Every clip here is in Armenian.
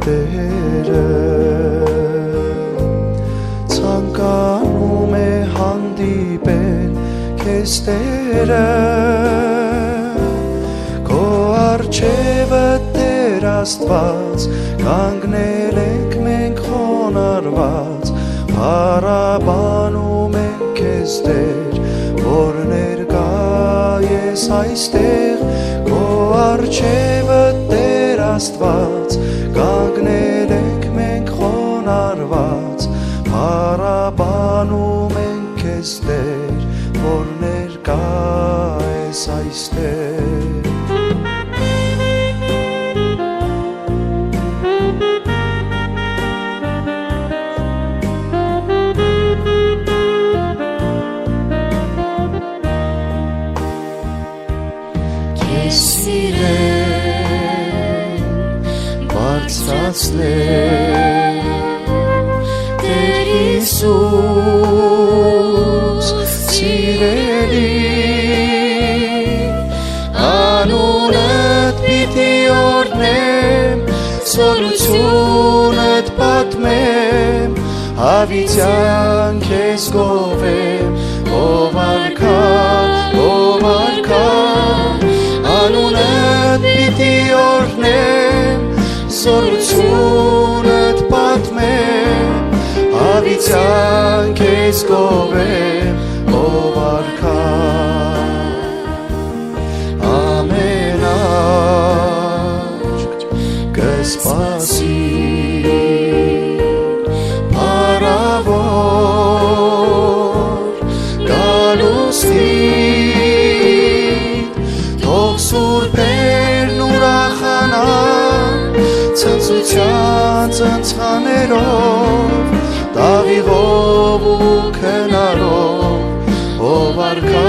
Տերը ցանկանում է հանդիպել քեզ Տերը քո առջևը Տեր Աստված կանգնել ենք մենք խոնարհված փառաբանում ենք քեզ Տեր որ ներկա ես այստեղ քո առջևը Տեր Աստված կանգնել ենք մենք խոնարհված փառաբանում ենք քեզ Տեր որ ներկա ես այստեղ Սիրեն բարձրացնել Տեր Հիսուս սիրելի անունդ պիտի օրհնեմ զորությունդ պատմեմ հավիտյան քեզ գովեմ ով արքա անունդ պիտի օրհնեմ զորությունդ պատմեմ հավիտյան քեզ գովեմ ով արքա ամեն աչք կսպասի փառավոր գալուստի Սուրբերն ուրախանան ցնծության ցնցաներով տավիղով ու քնարով ով արքա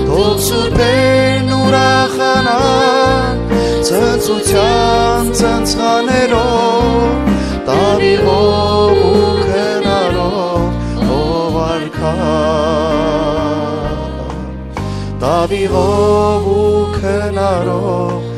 թող սուրբերն ուրախանան ցնծության ցնցաներով տավիղով ու քնարով ով արքա տավիղով ու քնարով